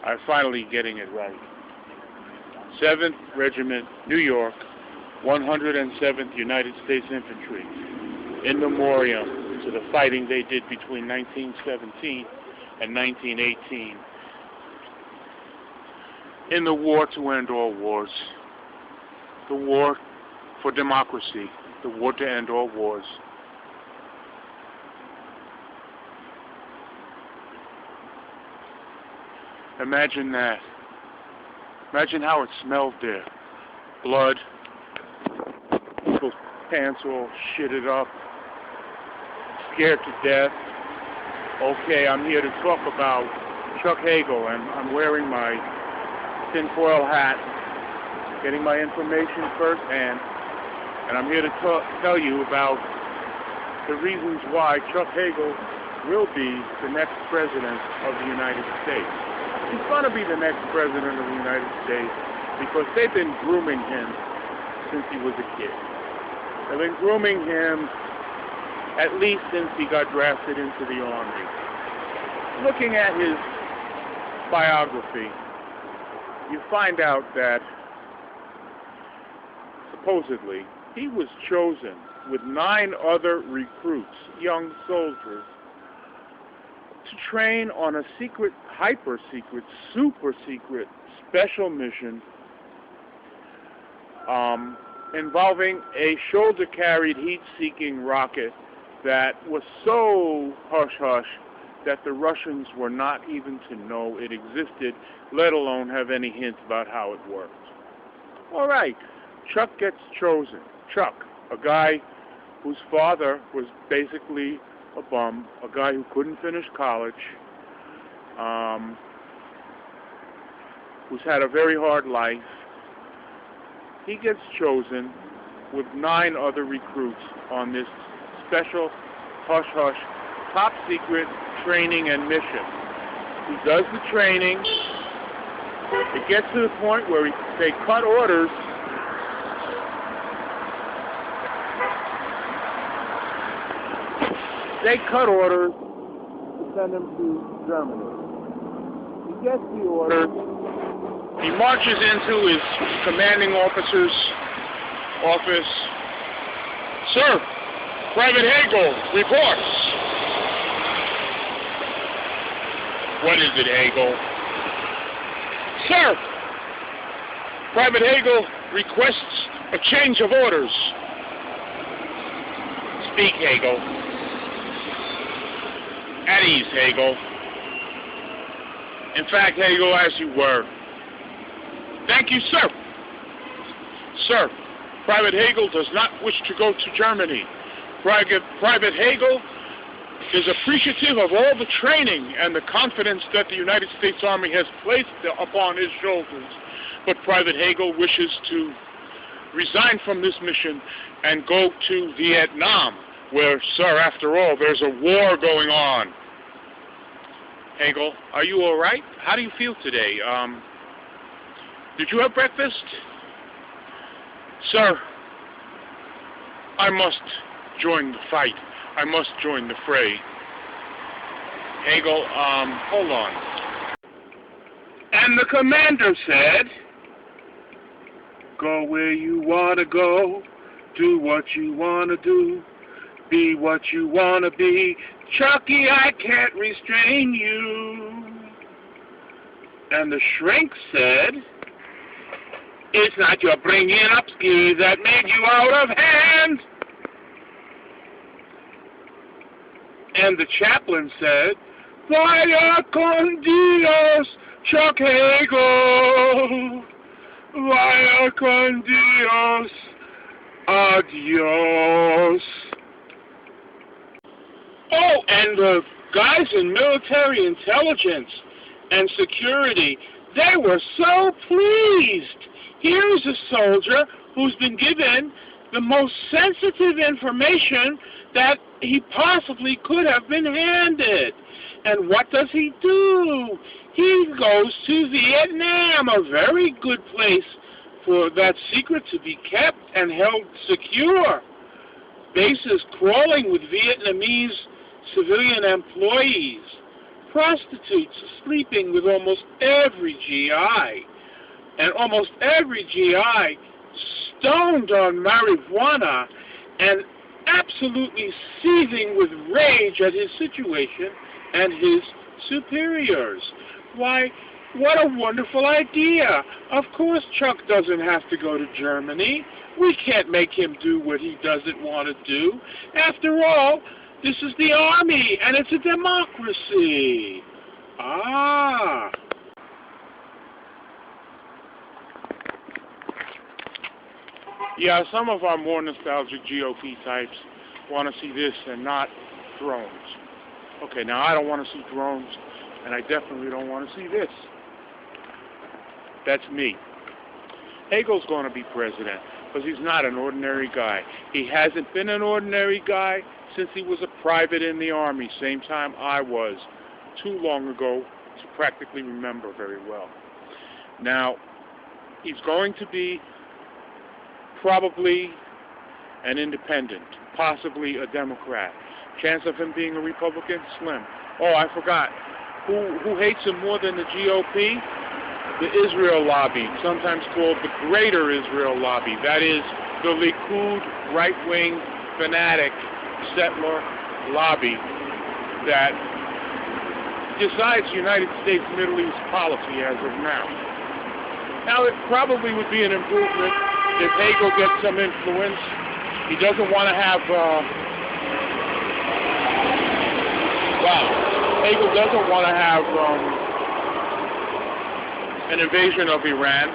I'm finally getting it right. 7th Regiment, New York, 107th United States Infantry, in memoriam to the fighting they did between 1917 and 1918 in the war to end all wars, the war for democracy, the war to end all wars. Imagine that. Imagine how it smelled there. Blood, people's pants all shitted up, scared to death. Okay, I'm here to talk about Chuck Hagel, and I'm wearing my tinfoil hat, getting my information firsthand, and I'm here to tell you about the reasons why Chuck Hagel will be the next president of the United States. He's going to be the next president of the United States because they've been grooming him since he was a kid. They've been grooming him at least since he got drafted into the Army. Looking at his biography, you find out that supposedly he was chosen with 9 other recruits, young soldiers, to train on a secret, hyper-secret, super-secret special mission involving a shoulder-carried heat-seeking rocket that was so hush-hush that the Russians were not even to know it existed, let alone have any hint about how it worked. All right, Chuck gets chosen. Chuck, a guy whose father was basically a bum, a guy who couldn't finish college, who's had a very hard life. He gets chosen with 9 other recruits on this special, hush-hush, top-secret training and mission. He does the training. It gets to the point where they cut orders. They cut orders to send him to Germany. He gets the order. He marches into his commanding officer's office. Sir, Private Hagel reports. What is it, Hagel? Sir, Private Hagel requests a change of orders. Speak, Hagel. At ease, Hagel. In fact, Hagel, as you were. Thank you, sir. Sir, Private Hagel does not wish to go to Germany. Private Hagel is appreciative of all the training and the confidence that the United States Army has placed upon his shoulders. But Private Hagel wishes to resign from this mission and go to Vietnam, where, sir, after all, there's a war going on. Hagel, are you all right? How do you feel today? Did you have breakfast? Sir, I must join the fight. I must join the fray. Hagel, hold on. And the commander said, go where you want to go, do what you want to do, be what you want to be. Chucky, I can't restrain you. And the shrink said, it's not your bringing up skis that made you out of hand. And the chaplain said, vaya con Dios, Chuck Hagel. Vaya con Dios. Adios. Oh, and the guys in military intelligence and security, they were so pleased. Here's a soldier who's been given the most sensitive information that he possibly could have been handed. And what does he do? He goes to Vietnam, a very good place for that secret to be kept and held secure. Bases crawling with Vietnamese civilian employees. prostitutes sleeping with almost every GI, and almost every GI stoned on marijuana and absolutely seething with rage at his situation and his superiors. Why, what a wonderful idea. Of course Chuck doesn't have to go to Germany. We can't make him do what he doesn't want to do. After all, this is the army, and it's a democracy. Ah. Yeah, some of our more nostalgic GOP types want to see this and not drones. Okay, now I don't want to see drones, and I definitely don't want to see this. That's me. Hagel's going to be president because he's not an ordinary guy. He hasn't been an ordinary guy since he was a private in the Army, same time I was, too long ago to practically remember very well. Now, he's going to be probably an independent, possibly a Democrat. Chance of him being a Republican? Slim. Oh, I forgot. Who hates him more than the GOP? The Israel lobby, sometimes called the Greater Israel lobby. That is the Likud right-wing fanatic settler lobby that decides United States Middle East policy as of now. Now, it probably would be an improvement if Hagel gets some influence. He doesn't want to have, Hagel doesn't want to have an invasion of Iran.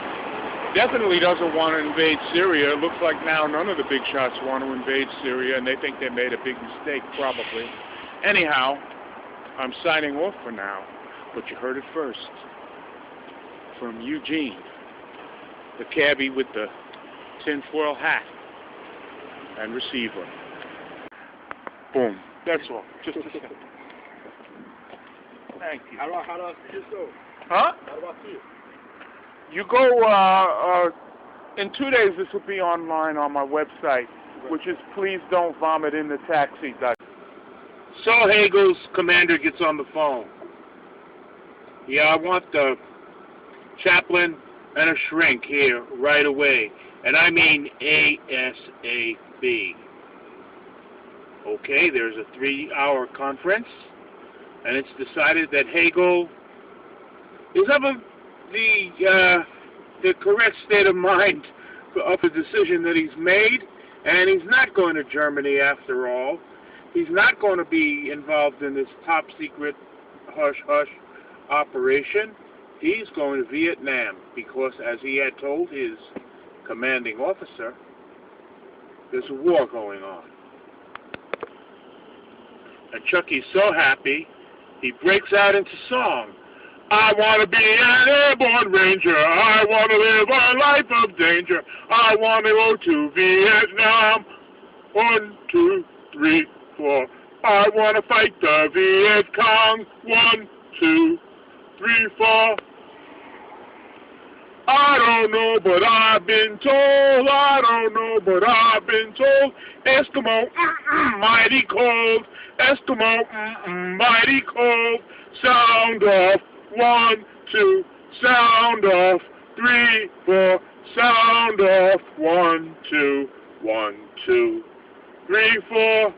Definitely doesn't want to invade Syria. It looks like now none of the big shots want to invade Syria, and they think they made a big mistake, probably. Anyhow, I'm signing off for now, but you heard it first. From Eugene, the cabbie with the tinfoil hat and receiver. Boom. That's all. Just a second. Thank you. How do I see this though? Huh? How do I see it? You go, in 2 days this will be online on my website, which is pleasedon'tvomitinthetaxi. So Hagel's commander gets on the phone. Yeah, I want the chaplain and a shrink here right away. And I mean ASAP. Okay, there's a 3-hour conference, and it's decided that Hagel is of the correct state of mind of the decision that he's made, and he's not going to Germany after all. He's not going to be involved in this top-secret hush-hush operation. He's going to Vietnam because, as he had told his commanding officer, there's a war going on. And Chucky's so happy, he breaks out into song. I want to be an airborne ranger. I want to live a life of danger. I want to go to Vietnam. 1, 2, 3, 4. I want to fight the Viet Cong. 1, 2, 3, 4. I don't know, but I've been told. I don't know, but I've been told. Eskimo, mighty cold. Eskimo, mighty cold. Sound off. 1, 2, sound off. 3, 4, sound off. 1, 2, 1, 2, 3, 4.